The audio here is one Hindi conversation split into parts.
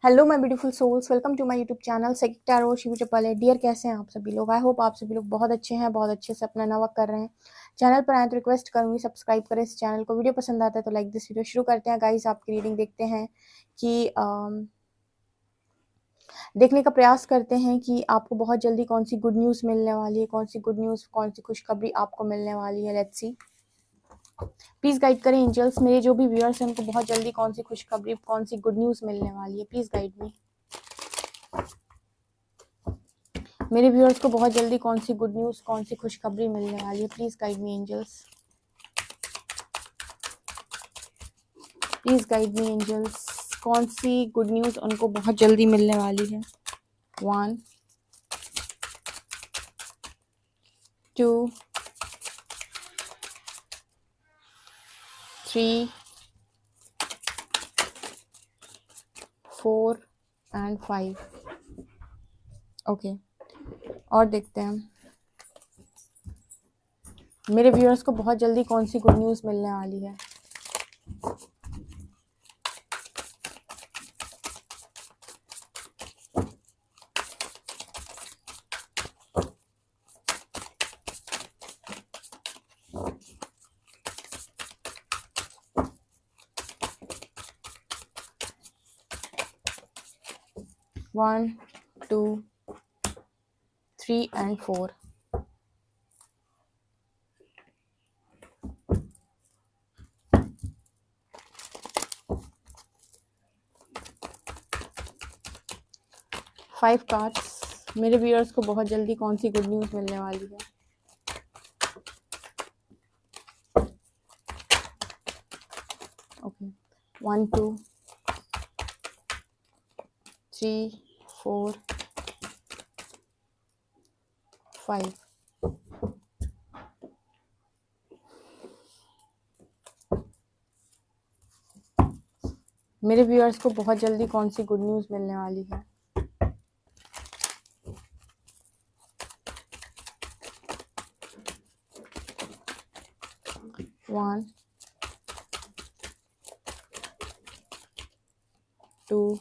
Hello my beautiful souls, welcome to my YouTube channel सेकिक टैरो शिव चपल। डियर, कैसे हैं आप सभी लोग? आई होप आप सभी लोग बहुत अच्छे हैं, बहुत अच्छे से अपना वर्क कर रहे हैं। चैनल पर आए तो रिक्वेस्ट करूंगी सब्सक्राइब करें इस चैनल को। वीडियो पसंद आता है तो लाइक दिस वीडियो। शुरू करते हैं गाइस। आपकी रीडिंग देखते हैं कि देखने का प्रयास करते हैं कि आपको बहुत जल्दी कौन सी गुड न्यूज़ मिलने वाली है, कौन सी गुड न्यूज़, कौन सी खुशखबरी आपको मिलने वाली है। Let's see. प्लीज़ गाइड करें एंजल्स, मेरे जो भी व्यूअर्स हैं उनको बहुत जल्दी कौन सी खुशखबरी, कौन सी गुड न्यूज़ मिलने वाली है। प्लीज़ गाइड मी। मेरे व्यूअर्स को बहुत जल्दी कौन सी गुड न्यूज़, कौन सी खुशखबरी मिलने वाली है। Please guide me angels, please guide me angels. कौन सी गुड न्यूज़ उनको बहुत जल्दी मिलने वाली है। 1 2 3 4 एंड 5। ओके, और देखते हैं मेरे व्यूअर्स को बहुत जल्दी कौन सी गुड न्यूज़ मिलने वाली है। One, two, 3 and 4।5 cards. मेरे व्यूअर्स को बहुत जल्दी कौन सी गुड न्यूज़ मिलने वाली है। ओके, 1 2 3 4 5। मेरे व्यूअर्स को बहुत जल्दी कौन सी गुड न्यूज़ मिलने वाली है। One, two,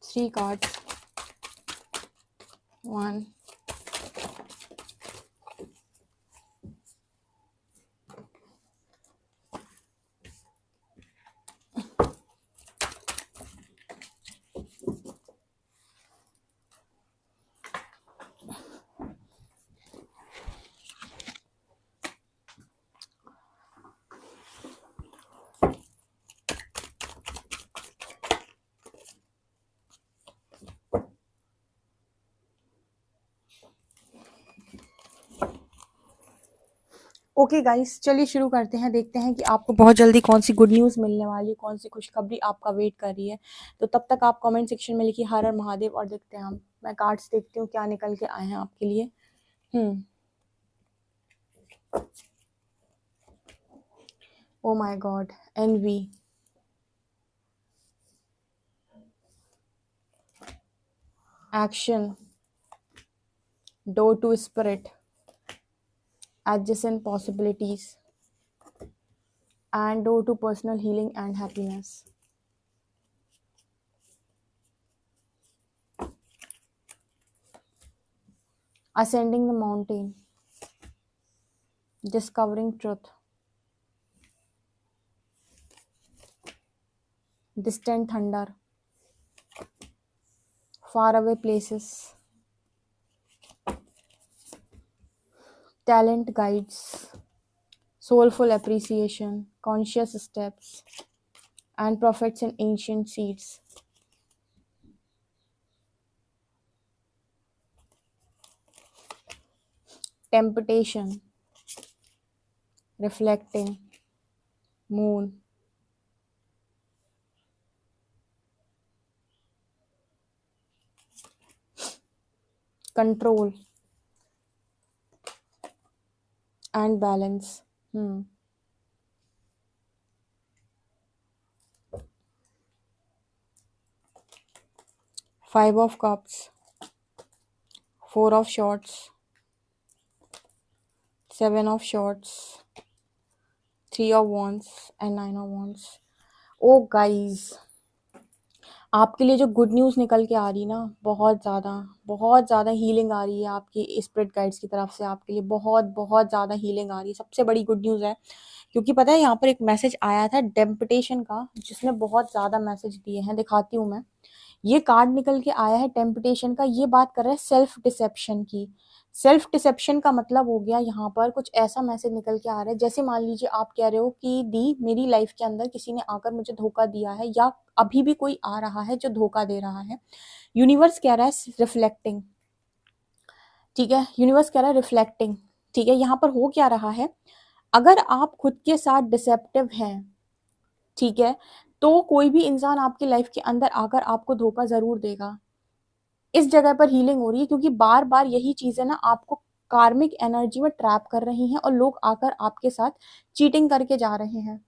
three cards. 1 okay guys, चलिए शुरू करते हैं। देखते हैं कि आपको बहुत जल्दी कौन सी गुड न्यूज़ मिलने वाली है, कौन सी खुशखबरी आपका वेट कर रही है। तो तब तक आप कमेंट सेक्शन में लिखिए हर हर महादेव, और देखते हैं हम। मैं कार्ड्स देखती हूँ क्या निकल के आए हैं आपके लिए। Oh my God, envy, action, door to spirit, adjacent possibilities, and door to personal healing and happiness. Ascending the mountain, discovering truth, distant thunder, faraway places, talent guides, soulful appreciation, conscious steps, and prophets and ancient seeds. Temptation, reflecting, moon, control, and balance. 5 of cups, 4 of swords, 7 of swords, 3 of wands and 9 of wands. Oh guys, आपके लिए जो गुड न्यूज़ निकल के आ रही ना, बहुत ज़्यादा हीलिंग आ रही है आपकी स्पिरिट गाइड्स की तरफ से। आपके लिए बहुत ज़्यादा हीलिंग आ रही है। सबसे बड़ी गुड न्यूज़ है, क्योंकि पता है यहाँ पर एक मैसेज आया था टेम्पटेशन का, जिसमें बहुत ज़्यादा मैसेज दिए हैं। दिखाती हूँ मैं। ये कार्ड निकल के आया है टेम्पटेशन का। ये बात कर रहा है सेल्फ डिसेप्शन की। सेल्फ डिसेप्शन का मतलब हो गया यहाँ पर कुछ ऐसा मैसेज निकल के आ रहा है, जैसे मान लीजिए आप कह रहे हो कि दी मेरी लाइफ के अंदर किसी ने आकर मुझे धोखा दिया है, या अभी भी कोई आ रहा है जो धोखा दे रहा है। यूनिवर्स कह रहा है रिफ्लेक्टिंग, ठीक है। यूनिवर्स कह रहा है रिफ्लेक्टिंग, ठीक है। यहाँ पर हो क्या रहा है, अगर आप खुद के साथ डिसेप्टिव हैं, ठीक है, तो कोई भी इंसान आपकी लाइफ के अंदर आकर आपको धोखा जरूर देगा। इस जगह पर हीलिंग हो रही है, क्योंकि बार बार यही चीजें ना आपको कार्मिक एनर्जी में ट्रैप कर रही हैं, और लोग आकर आपके साथ चीटिंग करके जा रहे हैं।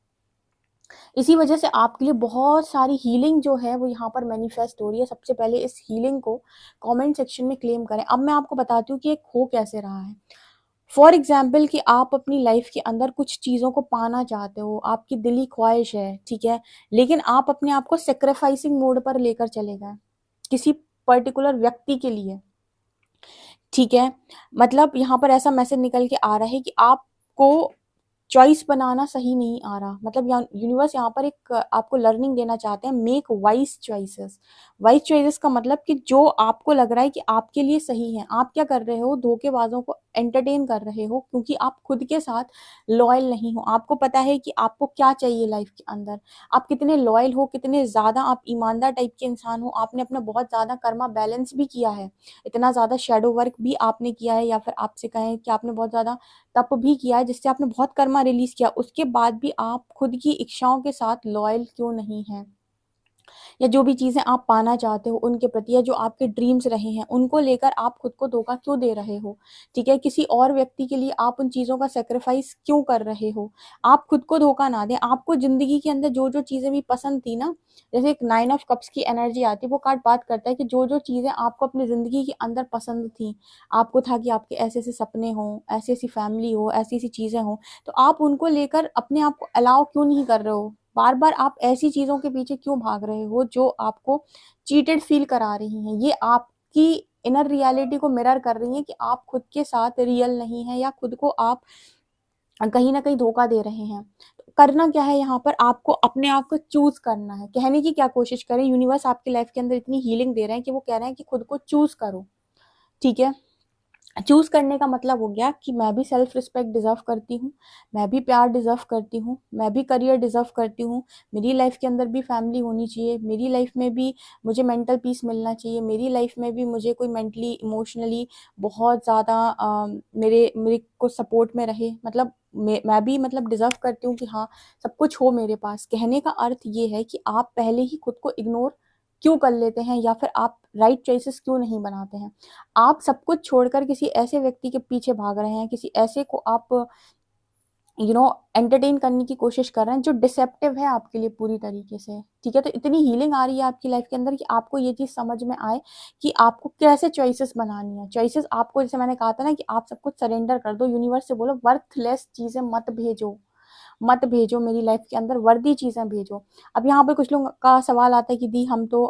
इसी वजह से आपके लिए बहुत सारी हीलिंग जो है वो यहाँ पर मैनिफेस्ट हो रही है। सबसे पहले इस हीलिंग को कमेंट सेक्शन में क्लेम करें। अब मैं आपको बताती हूँ कि एक हो कैसे रहा है। फॉर एग्जाम्पल कि आप अपनी लाइफ के अंदर कुछ चीज़ों को पाना चाहते हो, आपकी दिली ख्वाहिश है, ठीक है, लेकिन आप अपने आप को सेक्रीफाइसिंग मोड पर लेकर चले गए किसी पर्टिकुलर व्यक्ति के लिए, ठीक है। मतलब यहाँ पर ऐसा मैसेज निकल के आ रहा है कि आपको चॉइस बनाना सही नहीं आ रहा। मतलब यूनिवर्स यहाँ पर एक आपको लर्निंग देना चाहते हैं, make wise choices. Wise choices का मतलब कि जो आपको लग रहा है कि आपके लिए सही है, आप क्या कर रहे हो, धोखेबाजों को एंटरटेन कर रहे हो, क्योंकि आप खुद के साथ लॉयल नहीं हो। आपको पता है कि आपको क्या चाहिए लाइफ के अंदर, आप कितने लॉयल हो, कितने ज़्यादा आप ईमानदार टाइप के इंसान हो। आपने अपना बहुत ज़्यादा कर्मा बैलेंस भी किया है, इतना ज़्यादा शेडो वर्क भी आपने किया है, या फिर आपसे कहें कि आपने बहुत ज़्यादा तप भी किया है, जिससे आपने बहुत कर्मा रिलीज किया। उसके बाद भी आप खुद की इच्छाओं के साथ लॉयल क्यों नहीं हैं, या जो भी चीजें आप पाना चाहते हो उनके प्रति, या जो आपके ड्रीम्स रहे हैं उनको लेकर आप खुद को धोखा क्यों दे रहे हो, ठीक है। किसी और व्यक्ति के लिए आप उन चीजों का सेक्रीफाइस क्यों कर रहे हो। आप खुद को धोखा ना दें। आपको जिंदगी के अंदर जो जो चीजें भी पसंद थी ना, जैसे एक 9 ऑफ कप्स की एनर्जी आती है, वो कार्ड बात करता है कि जो जो चीजें आपको अपनी जिंदगी के अंदर पसंद थी, आपको था कि आपके ऐसे ऐसे सपने हो, ऐसी ऐसी फैमिली हो, ऐसी ऐसी चीजें हो, तो आप उनको लेकर अपने आप को अलाउ क्यों नहीं कर रहे हो। बार बार आप ऐसी चीजों के पीछे क्यों भाग रहे हो जो आपको चीटेड फील करा रही हैं। ये आपकी इनर रियलिटी को मिरर कर रही हैं कि आप खुद के साथ रियल नहीं है, या खुद को आप कहीं ना कहीं धोखा दे रहे हैं। तो करना क्या है यहाँ पर, आपको अपने आप को चूज करना है। कहने की क्या कोशिश करें, यूनिवर्स आपकी लाइफ के अंदर इतनी हीलिंग दे रहे हैं कि वो कह रहे हैं कि खुद को चूज करो, ठीक है। चूज करने का मतलब हो गया कि मैं भी सेल्फ रिस्पेक्ट डिजर्व करती हूँ, मैं भी प्यार डिजर्व करती हूँ, मैं भी करियर डिजर्व करती हूँ, मेरी लाइफ के अंदर भी फैमिली होनी चाहिए, मेरी लाइफ में भी मुझे मेंटल पीस मिलना चाहिए, मेरी लाइफ में भी मुझे कोई मेंटली इमोशनली बहुत ज़्यादा मेरे मेरे को सपोर्ट में रहे। मतलब मैं भी मतलब डिजर्व करती हूँ कि हाँ, सब कुछ हो मेरे पास। कहने का अर्थ ये है कि आप पहले ही खुद को इग्नोर क्यों कर लेते हैं, या फिर आप राइट चॉइसेस क्यों नहीं बनाते हैं। आप सब कुछ छोड़कर किसी ऐसे व्यक्ति के पीछे भाग रहे हैं, किसी ऐसे को आप एंटरटेन करने की कोशिश कर रहे हैं जो डिसेप्टिव है आपके लिए पूरी तरीके से, ठीक है। तो इतनी हीलिंग आ रही है आपकी लाइफ के अंदर कि आपको ये चीज समझ में आए कि आपको कैसे चॉइसेस बनानी है। चॉइसेस आपको, जैसे मैंने कहा था ना कि आप सब कुछ सरेंडर कर दो, यूनिवर्स से बोलो वर्थलेस चीजें मत भेजो, मत भेजो मेरी लाइफ के अंदर, वर्दी चीजें भेजो। अब यहाँ पे कुछ लोग का सवाल आता है कि दी हम तो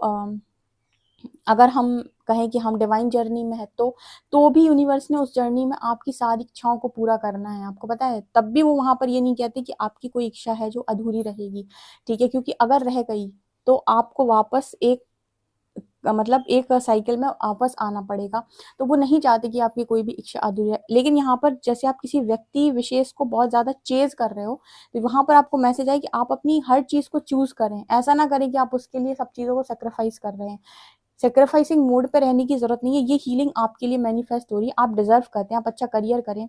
अगर हम कहें कि हम डिवाइन जर्नी में है, तो भी यूनिवर्स ने उस जर्नी में आपकी सारी इच्छाओं को पूरा करना है, आपको पता है। तब भी वो वहां पर ये नहीं कहते कि आपकी कोई इच्छा है जो अधूरी रहेगी, ठीक है, क्योंकि अगर रह गई तो आपको वापस एक मतलब एक साइकिल में वापस आना पड़ेगा। तो वो नहीं चाहते कि आपकी कोई भी इच्छा अधूरी है। लेकिन यहाँ पर जैसे आप किसी व्यक्ति विशेष को बहुत ज्यादा चेज कर रहे हो, तो वहां पर आपको मैसेज आए कि आप अपनी हर चीज को चूज करें। ऐसा ना करें कि आप उसके लिए सब चीजों को सेक्रीफाइस कर रहे हैं। सेक्रीफाइसिंग मोड पे रहने की जरूरत नहीं है। ये हीलिंग आपके लिए मैनिफेस्ट हो रही है। आप डिजर्व करते हैं, आप अच्छा करियर करें,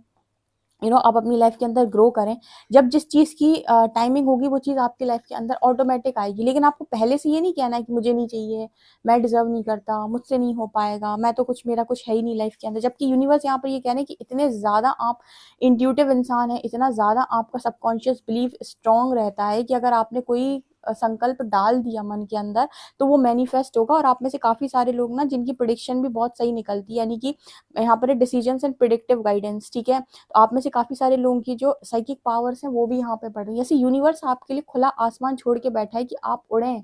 आप अपनी लाइफ के अंदर ग्रो करें। जब जिस चीज की टाइमिंग होगी वो चीज आपकी लाइफ के अंदर ऑटोमेटिक आएगी। लेकिन आपको पहले से ये नहीं कहना है कि मुझे नहीं चाहिए, मैं डिजर्व नहीं करता, मुझसे नहीं हो पाएगा, मैं तो कुछ, मेरा कुछ है ही नहीं लाइफ के अंदर। जबकि यूनिवर्स यहाँ पर ये कहना है कि इतने ज्यादा आप इंट्यूटिव इंसान है, इतना ज्यादा आपका सबकॉन्शियस बिलीफ स्ट्रांग रहता है कि अगर आपने कोई संकल्प डाल दिया मन के अंदर तो वो मैनिफेस्ट होगा। और आप में से काफ़ी सारे लोग ना जिनकी प्रिडिक्शन भी बहुत सही निकलती है, यानी कि यहाँ पर डिसीजंस एंड प्रिडिक्टिव गाइडेंस, ठीक है। तो आप में से काफ़ी सारे लोगों की जो साइकिक पावर्स हैं वो भी यहाँ पे बढ़ रही है। जैसे यूनिवर्स आपके लिए खुला आसमान छोड़ के बैठा है कि आप उड़ें।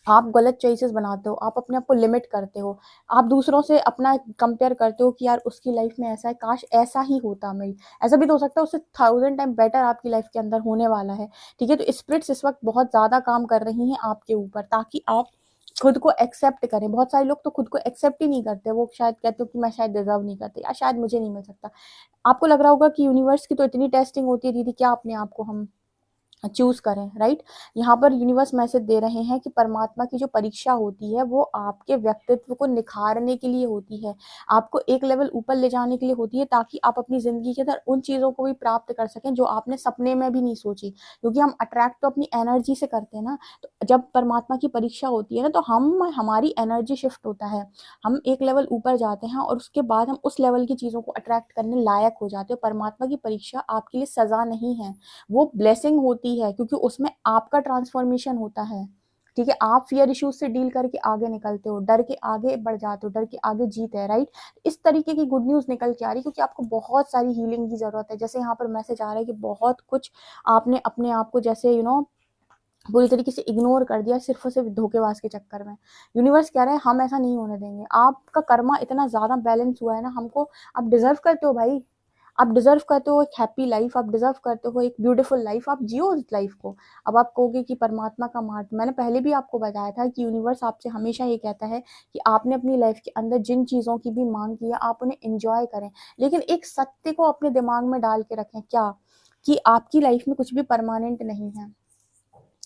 आप गलत चॉइसेस बनाते हो, आप अपने आप को लिमिट करते हो, आप दूसरों से अपना कंपेयर करते हो कि यार उसकी लाइफ में ऐसा है, काश ऐसा ही होता मेरी। ऐसा भी तो हो सकता है उससे 1000 टाइम बेटर आपकी लाइफ के अंदर होने वाला है, ठीक है। तो स्पिरिट्स इस वक्त बहुत ज़्यादा काम कर रही हैं आपके ऊपर ताकि आप खुद को एक्सेप्ट करें। बहुत सारे लोग तो खुद को एक्सेप्ट ही नहीं करते, वो शायद कहते हो कि मैं शायद डिजर्व नहीं करती या शायद मुझे नहीं मिल सकता। आपको लग रहा होगा कि यूनिवर्स की तो इतनी टेस्टिंग होती है दीदी, क्या अपने आप को हम चूज करें, राइट। यहाँ पर यूनिवर्स मैसेज दे रहे हैं कि परमात्मा की जो परीक्षा होती है वो आपके व्यक्तित्व को निखारने के लिए होती है, आपको एक लेवल ऊपर ले जाने के लिए होती है ताकि आप अपनी जिंदगी के अंदर उन चीजों को भी प्राप्त कर सकें जो आपने सपने में भी नहीं सोची। क्योंकि हम अट्रैक्ट तो अपनी एनर्जी से करते हैं ना, तो जब परमात्मा की परीक्षा होती है ना तो हमारी एनर्जी शिफ्ट होता है, हम एक लेवल ऊपर जाते हैं और उसके बाद हम उस लेवल की चीजों को अट्रैक्ट करने लायक हो जाते हैं। परमात्मा की परीक्षा आपके लिए सजा नहीं है, वो ब्लेसिंग होती है, क्योंकि उसमें आपका ट्रांसफॉर्मेशन होता है, ठीक है। आप फियर इश्यूज से डील करके आगे निकलते हो, डर के आगे बढ़ जाते हो, डर के आगे जीत है, राइट। इस तरीके की गुड न्यूज निकल के आ रही है क्योंकि आपको बहुत सारी हीलिंग की जरूरत है। जैसे यहाँ पर मैसेज आ रहा है कि बहुत कुछ आपने अपने आप को जैसे पूरी तरीके से इग्नोर कर दिया सिर्फ और सिर्फ धोखेबाज के चक्कर में। यूनिवर्स कह रहा है हम ऐसा नहीं होने देंगे, आपका कर्मा इतना ज्यादा बैलेंस हुआ है ना, हमको आप डिजर्व करते हो भाई, आप डिजर्व करते हो एक हैप्पी लाइफ, आप डिजर्व करते हो एक ब्यूटीफुल लाइफ, आप जियो उस लाइफ को। अब आप कहोगे कि परमात्मा का मार्ग, मैंने पहले भी आपको बताया था कि यूनिवर्स आपसे हमेशा ये कहता है कि आपने अपनी लाइफ के अंदर जिन चीज़ों की भी मांग की है आप उन्हें एंजॉय करें, लेकिन एक सत्य को अपने दिमाग में डाल के रखें, क्या कि आपकी लाइफ में कुछ भी परमानेंट नहीं है।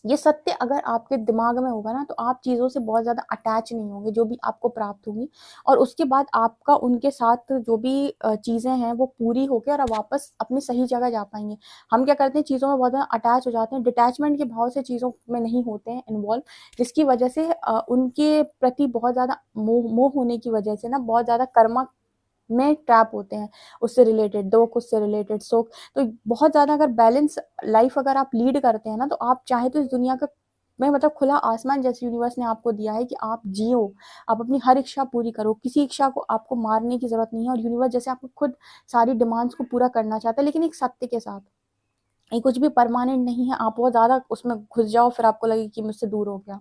ये सत्य अगर आपके दिमाग में होगा ना तो आप चीज़ों से बहुत ज़्यादा अटैच नहीं होंगे जो भी आपको प्राप्त होगी, और उसके बाद आपका उनके साथ जो भी चीज़ें हैं वो पूरी होकर और आप वापस अपनी सही जगह जा पाएंगे। हम क्या करते हैं, चीज़ों में बहुत ज़्यादा अटैच हो जाते हैं, डिटैचमेंट के भाव से चीज़ों में नहीं होते हैं इन्वॉल्व, जिसकी वजह से उनके प्रति बहुत ज़्यादा मोह मोह होने की वजह से ना बहुत ज़्यादा कर्मा में ट्रैप होते हैं, उससे रिलेटेड दुख, उससे रिलेटेड सुख। तो बहुत ज़्यादा अगर बैलेंस लाइफ अगर आप लीड करते हैं ना तो आप चाहे तो इस दुनिया का में मतलब खुला आसमान जैसे यूनिवर्स ने आपको दिया है कि आप जियो, आप अपनी हर इच्छा पूरी करो, किसी इच्छा को आपको मारने की जरूरत नहीं है। और यूनिवर्स जैसे आपको खुद सारी डिमांड्स को पूरा करना चाहता है, लेकिन एक सत्य के साथ, ये कुछ भी परमानेंट नहीं है। आप बहुत ज़्यादा उसमें घुस जाओ फिर आपको लगे कि मुझसे दूर हो गया,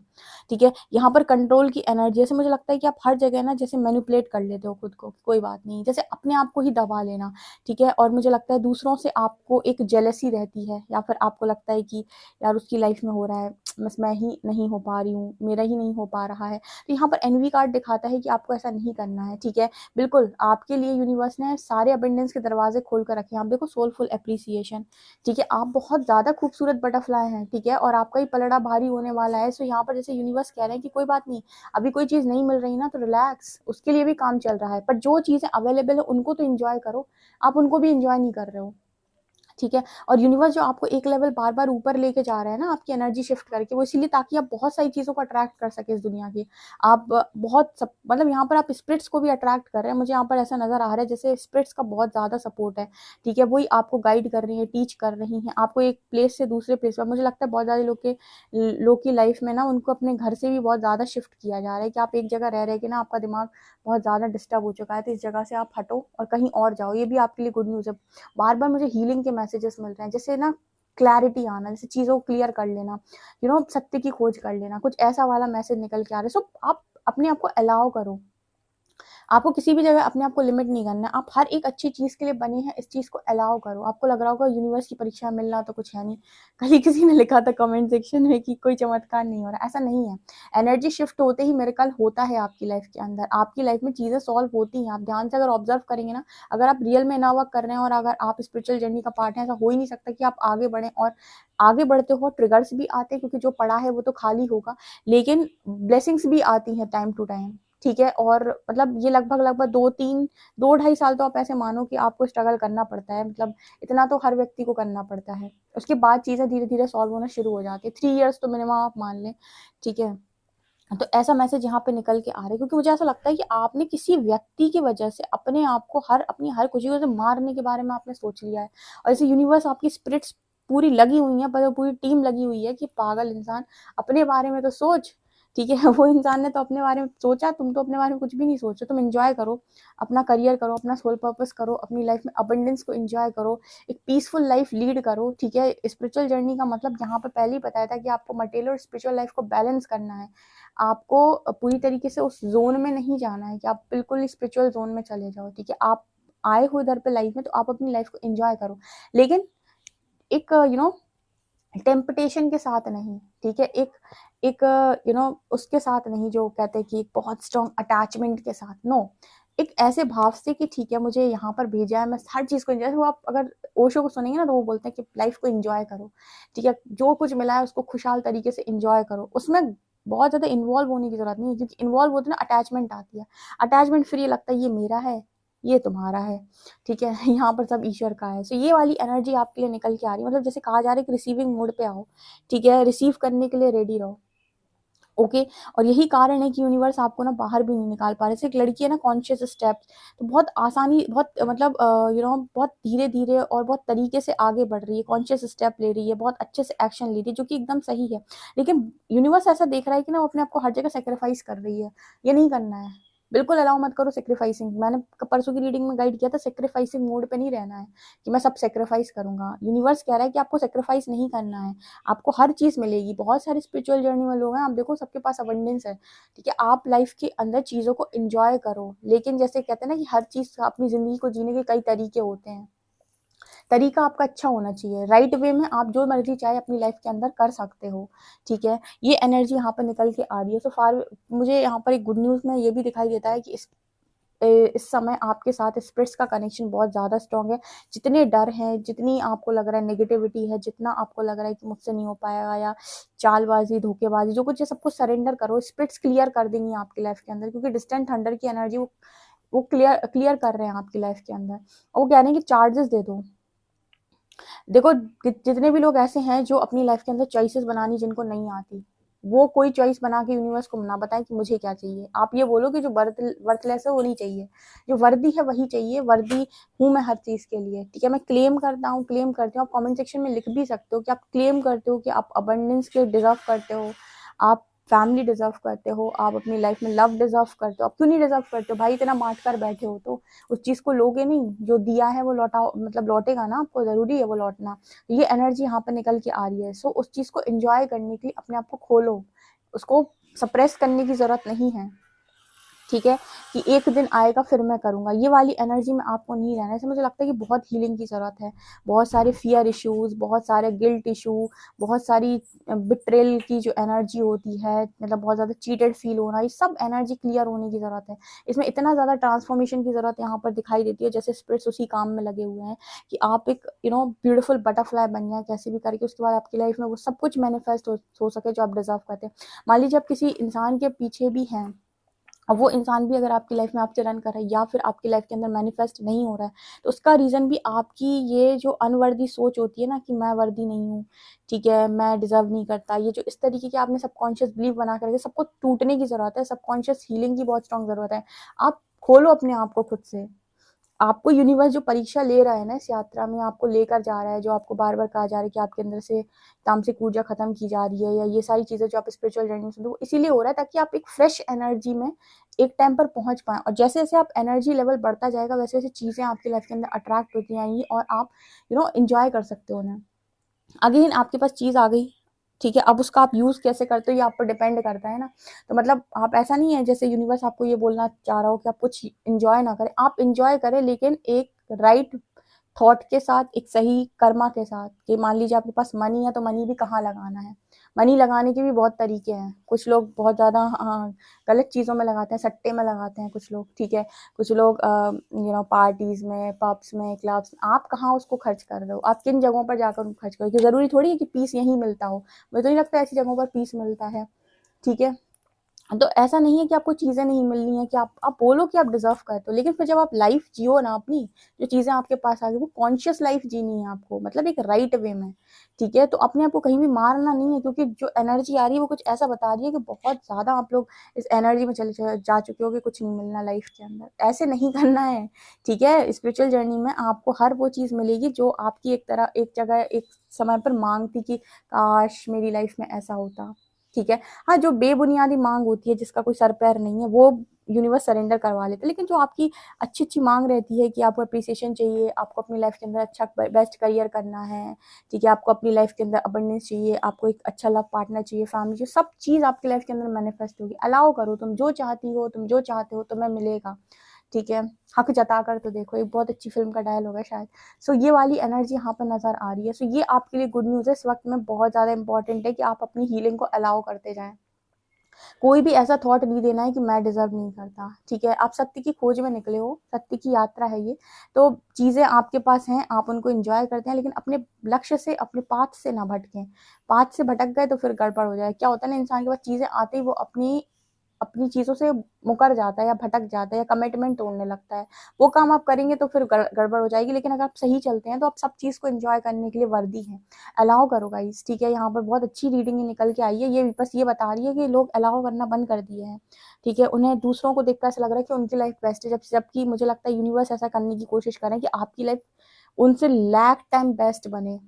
ठीक है। यहाँ पर कंट्रोल की एनर्जी, जैसे मुझे लगता है कि आप हर जगह ना जैसे मैनिपुलेट कर लेते हो खुद को, कोई बात नहीं, जैसे अपने आप को ही दबा लेना, ठीक है। और मुझे लगता है दूसरों से आपको एक जेलसी रहती है, या फिर आपको लगता है कि यार उसकी लाइफ में हो रहा है, बस मैं ही नहीं हो पा रही हूँ, मेरा ही नहीं हो पा रहा है। तो यहाँ पर एनवी कार्ड दिखाता है कि आपको ऐसा नहीं करना है, ठीक है। बिल्कुल आपके लिए यूनिवर्स ने सारे अबेंडेंस के दरवाजे खोल कर रखे हैं। आप देखो सोलफुल एप्रिसिएशन, ठीक है, आप बहुत ज़्यादा खूबसूरत बटरफ्लाई हैं, ठीक है, और आपका ही पलड़ा भारी होने वाला है। सो यहाँ पर जैसे यूनिवर्स कह रहे हैं कि कोई बात नहीं, अभी कोई चीज़ नहीं मिल रही ना तो रिलैक्स, उसके लिए भी काम चल रहा है, पर जो चीज़ें अवेलेबल है उनको तो एंजॉय करो, आप उनको भी एंजॉय नहीं कर रहे हो, ठीक है। और यूनिवर्स जो आपको एक लेवल बार बार ऊपर लेके जा रहा है ना आपकी एनर्जी शिफ्ट करके, वो इसीलिए ताकि आप बहुत सारी चीज़ों को अट्रैक्ट कर सके इस दुनिया की। आप बहुत सब मतलब यहाँ पर आप स्पिरिट्स को भी अट्रैक्ट कर रहे हैं, मुझे यहाँ पर ऐसा नज़र आ रहा है जैसे स्पिरिट्स का बहुत ज़्यादा सपोर्ट है, ठीक है। वही आपको गाइड कर रही है, टीच कर रही हैं आपको एक प्लेस से दूसरे प्लेस पर। मुझे लगता है बहुत ज़्यादा लोग की लाइफ में ना उनको अपने घर से भी बहुत ज़्यादा शिफ्ट किया जा रहा है कि आप एक जगह रह रहे कि ना आपका दिमाग बहुत ज़्यादा डिस्टर्ब हो चुका है, तो इस जगह से आप हटो और कहीं और जाओ। ये भी आपके लिए गुड न्यूज़ है। बार बार मुझे हीलिंग के मैसेजेस मिल रहे हैं, जैसे ना क्लैरिटी आना, जैसे चीज़ों को क्लियर कर लेना, सत्य की खोज कर लेना, कुछ ऐसा वाला मैसेज निकल के आ रहा है। सो आप अपने आप को अलाउ करो, आपको किसी भी जगह अपने आप को लिमिट नहीं करना है, आप हर एक अच्छी चीज़ के लिए बने हैं, इस चीज़ को अलाउ करो। आपको लग रहा होगा यूनिवर्स की परीक्षा मिलना तो कुछ है नहीं, कल ही किसी ने लिखा था कमेंट सेक्शन में कि कोई चमत्कार नहीं हो रहा, ऐसा नहीं है। एनर्जी शिफ्ट होते ही मिरेकल होता है आपकी लाइफ के अंदर, आपकी लाइफ में चीज़ें सॉल्व होती हैं। आप ध्यान से अगर ऑब्जर्व करेंगे ना, अगर आप रियल में ना वर्क कर रहे हैं और अगर आप स्पिरिचुअल जर्नी का पार्ट है, ऐसा हो ही नहीं सकता कि आप आगे बढ़ें, और आगे बढ़ते हो ट्रिगर्स भी आते हैं क्योंकि जो पड़ा है वो तो खाली होगा, लेकिन ब्लेसिंग्स भी आती हैं टाइम टू टाइम, ठीक है। और मतलब ये लगभग 2-2.5 साल तो आप ऐसे मानो कि आपको स्ट्रगल करना पड़ता है, मतलब इतना तो हर व्यक्ति को करना पड़ता है। उसके बाद चीज़ें धीरे धीरे सॉल्व होना शुरू हो जाती है, 3 इयर्स तो मिनिमम आप मान लें, ठीक है। तो ऐसा मैसेज यहाँ पे निकल के आ रहा है क्योंकि मुझे ऐसा लगता है कि आपने किसी व्यक्ति की वजह से अपने आप को अपनी हर खुशी को मारने के बारे में आपने सोच लिया है। और जैसे यूनिवर्स आपकी स्पिरिट्स पूरी लगी हुई हैं, पर पूरी टीम लगी हुई है कि पागल इंसान, अपने बारे में तो सोच, ठीक है। वो इंसान ने तो अपने बारे में सोचा, तुम तो अपने बारे में कुछ भी नहीं सोचो। तुम एंजॉय करो, अपना करियर करो, अपना सोल पर्पस करो, अपनी लाइफ में अबंडेंस को एंजॉय करो, एक पीसफुल लाइफ लीड करो, ठीक है। स्पिरिचुअल जर्नी का मतलब यहाँ पर पहले ही बताया था कि आपको मटेरियल और स्पिरिचुअल लाइफ को बैलेंस करना है। आपको पूरी तरीके से उस जोन में नहीं जाना है कि आप बिल्कुल स्पिरिचुअल जोन में चले जाओ, ठीक है। आप आए हो इधर पे लाइफ में, तो आप अपनी लाइफ को एंजॉय करो, लेकिन एक टेम्पटेशन के साथ नहीं, ठीक है। एक एक उसके साथ नहीं जो कहते हैं कि एक बहुत स्ट्रॉन्ग अटैचमेंट के साथ, नो। एक ऐसे भाव से कि ठीक है मुझे यहाँ पर भेजा है, मैं हर चीज़ को एंजॉय। वो आप अगर ओशो को सुनेंगे ना, तो वो बोलते हैं कि लाइफ को एंजॉय करो, ठीक है। जो कुछ मिला है उसको खुशहाल तरीके से एंजॉय करो। उसमें बहुत ज़्यादा इन्वॉल्व होने की जरूरत नहीं है, क्योंकि इन्वॉल्व होते ना अटैचमेंट आती है। अटैचमेंट फिर ये लगता है ये मेरा है, ये तुम्हारा है, ठीक है। यहाँ पर सब ईश्वर का है। सो ये वाली एनर्जी आपके लिए निकल के आ रही है, मतलब जैसे कहा जा रहा है कि रिसीविंग मोड पे आओ, ठीक है। रिसीव करने के लिए रेडी रहो, ओके। और यही कारण है कि यूनिवर्स आपको ना बाहर भी नहीं निकाल पा रहे। जैसे एक लड़की है ना, कॉन्शियस स्टेप्स, तो बहुत आसानी, बहुत मतलब बहुत धीरे धीरे और बहुत तरीके से आगे बढ़ रही है, कॉन्शियस स्टेप ले रही है, बहुत अच्छे से एक्शन ले रही है, जो कि एकदम सही है। लेकिन यूनिवर्स ऐसा देख रहा है कि ना वो अपने आप को हर जगह सेक्रीफाइस कर रही है। ये नहीं करना है, बिल्कुल अलाउ मत करो सेक्रीफाइसिंग। मैंने परसों की रीडिंग में गाइड किया था, सेक्रीफाइसिंग मोड पे नहीं रहना है कि मैं सब सेक्रीफाइस करूंगा। यूनिवर्स कह रहा है कि आपको सेक्रीफाइस नहीं करना है, आपको हर चीज मिलेगी। बहुत सारे स्पिरिचुअल जर्नी में लोग हैं, आप देखो सबके पास अबंडेंस है, ठीक है। आप लाइफ के अंदर चीजों को एंजॉय करो, लेकिन जैसे कहते हैं ना कि हर चीज, अपनी जिंदगी को जीने के कई तरीके होते हैं। तरीका आपका अच्छा होना चाहिए, राइट वे में आप जो मर्जी चाहे अपनी लाइफ के अंदर कर सकते हो, ठीक है। ये एनर्जी यहाँ पर निकल के आ रही है। सो फार मुझे यहाँ पर एक गुड न्यूज में ये भी दिखाई देता है कि इस समय आपके साथ स्पिरिट्स का कनेक्शन बहुत ज़्यादा स्ट्रॉन्ग है। जितने डर हैं, जितनी आपको लग रहा है नेगेटिविटी है, जितना आपको लग रहा है कि मुझसे नहीं हो पाएगा, या चालबाजी, धोखेबाजी, जो कुछ है सबको सरेंडर करो। स्पिरिट्स क्लियर कर देंगी आपकी लाइफ के अंदर, क्योंकि डिस्टेंट थंडर की एनर्जी वो क्लियर कर रहे हैं आपकी लाइफ के अंदर। और वो कह रहे हैं कि चार्जेस दे दो। देखो, जितने भी लोग ऐसे हैं जो अपनी लाइफ के अंदर चॉइसेस बनानी जिनको नहीं आती, वो कोई चॉइस बना के यूनिवर्स को ना बताएं कि मुझे क्या चाहिए। आप ये बोलो कि जो वर्थलेस है वो नहीं चाहिए, जो वर्दी है वही चाहिए। वर्दी हूँ मैं हर चीज के लिए, ठीक है। मैं क्लेम करता हूँ, क्लेम करती हूँ। आप कमेंट सेक्शन में लिख भी सकते हो कि आप क्लेम करते हो कि आप अबंडेंस के डिजर्व करते हो, आप फैमिली डिजर्व करते हो, आप अपनी लाइफ में लव डिजर्व करते हो। आप क्यों नहीं डिजर्व करते हो भाई? इतना बांट कर बैठे हो तो उस चीज को लोगे नहीं। जो दिया है वो लौटाओ, मतलब लौटेगा ना आपको, जरूरी है वो लौटना। ये एनर्जी यहाँ पर निकल के आ रही है। सो उस चीज को एंजॉय करने के लिए अपने आप को खोलो, उसको सप्रेस करने की जरूरत नहीं है, ठीक है। कि एक दिन आएगा फिर मैं करूंगा, ये वाली एनर्जी में आपको नहीं रहना है। ऐसे मुझे लगता है कि बहुत हीलिंग की जरूरत है। बहुत सारे फियर इश्यूज, बहुत सारे गिल्ट इशू, बहुत सारी बिट्रेल की जो एनर्जी होती है, मतलब बहुत ज्यादा चीटेड फील होना, ये सब एनर्जी क्लियर होने की जरूरत है। इसमें इतना ज्यादा ट्रांसफॉर्मेशन की जरूरत यहाँ पर दिखाई देती है। जैसे स्पिरिट्स उसी काम में लगे हुए हैं कि आप एक ब्यूटीफुल बटरफ्लाई बन जाए कैसे भी करके, उसके बाद आपकी लाइफ में वो सब कुछ मैनिफेस्ट हो सके जो आप डिजर्व करते हैं। मान लीजिए आप किसी इंसान के पीछे भी हैं, और वो इंसान भी अगर आपकी लाइफ में आपसे रन कर रहा है, या फिर आपकी लाइफ के अंदर मैनिफेस्ट नहीं हो रहा है, तो उसका रीजन भी आपकी ये जो अनवर्दी सोच होती है ना कि मैं वर्दी नहीं हूँ, ठीक है, मैं डिजर्व नहीं करता, ये जो इस तरीके के आपने सबकॉन्शियस बिलीव बना कर रखे, सबको टूटने की जरूरत है। सबकॉन्शियस हीलिंग की बहुत स्ट्रॉन्ग जरूरत है। आप खोलो अपने आप को खुद से। आपको यूनिवर्स जो परीक्षा ले रहा है ना, इस यात्रा में आपको लेकर जा रहा है, जो आपको बार बार कहा जा रहा है कि आपके अंदर से तामसिक ऊर्जा खत्म की जा रही है, या ये सारी चीजें जो आप स्पिरिचुअल जर्नी में सुनते हो, इसीलिए हो रहा है ताकि आप एक फ्रेश एनर्जी में एक टाइम पर पहुंच पाए। और जैसे जैसे आप एनर्जी लेवल बढ़ता जाएगा, वैसे वैसे चीजें आपकी लाइफ के अंदर अट्रैक्ट होती आएंगी, और आप एंजॉय कर सकते हो उन्हें। अगेन आपके पास चीज आ गई, ठीक है। अब उसका आप यूज कैसे करते हो ये आप पर डिपेंड करता है ना। तो मतलब आप, ऐसा नहीं है जैसे यूनिवर्स आपको ये बोलना चाह रहा हो कि आप कुछ इंजॉय ना करें। आप इंजॉय करें, लेकिन एक राइट थॉट के साथ, एक सही कर्मा के साथ। कि मान लीजिए आपके पास मनी है, तो मनी भी कहाँ लगाना है। मनी लगाने के भी बहुत तरीके हैं। कुछ लोग बहुत ज्यादा गलत चीजों में लगाते हैं, सट्टे में लगाते हैं कुछ लोग, ठीक है। कुछ लोग पार्टीज में, पब्स में, क्लब्स। आप कहाँ उसको खर्च कर रहे हो? आप किन जगहों पर जाकर खर्च कर रहे हो? जरूरी थोड़ी है कि पीस यहीं मिलता हो। मुझे तो नहीं लगता ऐसी जगहों पर पीस मिलता है, ठीक है। तो ऐसा नहीं है कि आपको चीज़ें नहीं मिलनी है, कि आप बोलो कि आप डिज़र्व करते हो, लेकिन फिर जब आप लाइफ जियो ना अपनी, जो चीज़ें आपके पास आ गई, वो कॉन्शियस लाइफ जीनी है आपको, मतलब एक राइट वे में, ठीक है? तो अपने आप को कहीं भी मारना नहीं है, क्योंकि जो एनर्जी आ रही है वो कुछ ऐसा बता रही है कि बहुत ज़्यादा आप लोग इस एनर्जी में चले जा चुके हो कि कुछ नहीं मिलना लाइफ के अंदर। ऐसे नहीं करना है, ठीक है? स्पिरिचुअल जर्नी में आपको हर वो चीज़ मिलेगी जो आपकी एक जगह एक समय पर मांग थी कि काश मेरी लाइफ में ऐसा होता, ठीक है? हाँ, जो बेबुनियादी मांग होती है जिसका कोई सर पैर नहीं है, वो यूनिवर्स सरेंडर करवा लेता है, लेकिन जो आपकी अच्छी-अच्छी मांग रहती है कि आपको एप्रिसिएशन चाहिए, आपको अपनी लाइफ के अंदर अच्छा बेस्ट करियर करना है, ठीक है? आपको अपनी लाइफ के अंदर अबंडेंस चाहिए, आपको एक अच्छा लव पार्टनर चाहिए, फैमिली चाहिए, सब चीज़ आपकी लाइफ के अंदर मैनिफेस्ट होगी। अलाउ करो, तुम जो चाहती हो, तुम जो चाहते हो तुम्हें मिलेगा, ठीक है? हक जता कर तो देखो, एक बहुत अच्छी फ़िल्म का डायलॉग है शायद। सो ये वाली एनर्जी यहाँ पर नज़र आ रही है। सो ये आपके लिए गुड न्यूज़ है, इस वक़्त में बहुत ज़्यादा इम्पोर्टेंट है कि आप अपनी हीलिंग को अलाउ करते जाएँ। कोई भी ऐसा थॉट नहीं देना है कि मैं डिज़र्व नहीं करता, ठीक है? आप सत्य की खोज में निकले हो, सत्य की यात्रा है ये, तो चीज़ें आपके पास हैं, आप उनको एन्जॉय करते हैं, लेकिन अपने लक्ष्य से, अपने पाथ से ना भटकें। पाथ से भटक गए तो फिर गड़बड़ हो जाए। क्या होता है ना, इंसान के पास चीज़ें आते ही वो अपनी अपनी चीज़ों से मुकर जाता है या भटक जाता है या कमिटमेंट तोड़ने लगता है। वो काम आप करेंगे तो फिर गड़बड़ हो जाएगी, लेकिन अगर आप सही चलते हैं तो आप सब चीज़ को एन्जॉय करने के लिए वर्दी हैं। अलाउ करो गाइस, ठीक है? यहाँ पर बहुत अच्छी रीडिंग निकल के आई है। ये बस ये बता रही है कि लोग अलाउ करना बंद कर दिए हैं, ठीक है? उन्हें दूसरों को देखकर ऐसा लग रहा है कि उनकी लाइफ बेस्ट है, जबकि मुझे लगता है यूनिवर्स ऐसा करने की कोशिश कर रहा है कि आपकी लाइफ उनसे लाख टाइम बेस्ट बने,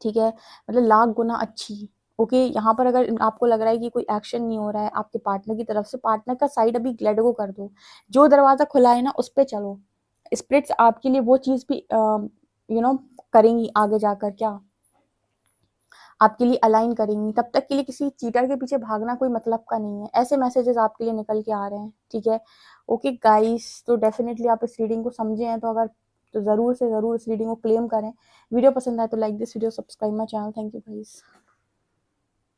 ठीक है? मतलब लाख गुना अच्छी। ओके, यहाँ पर अगर आपको लग रहा है कि कोई एक्शन नहीं हो रहा है आपके पार्टनर की तरफ से, पार्टनर का साइड अभी लेट गो कर दो। जो दरवाज़ा खुला है ना उस पे चलो। स्पिरिट्स आपके लिए वो चीज़ भी करेंगी आगे जाकर, क्या आपके लिए अलाइन करेंगी। तब तक के लिए किसी चीटर के पीछे भागना कोई मतलब का नहीं है। ऐसे मैसेजेस आपके लिए निकल के आ रहे हैं, ठीक है? ओके गाइस, तो डेफिनेटली आप इस रीडिंग को समझे हैं, तो अगर तो ज़रूर से ज़रूर इस रीडिंग को क्लेम करें। वीडियो पसंद आए तो like this video, subscribe my channel. Thank you guys.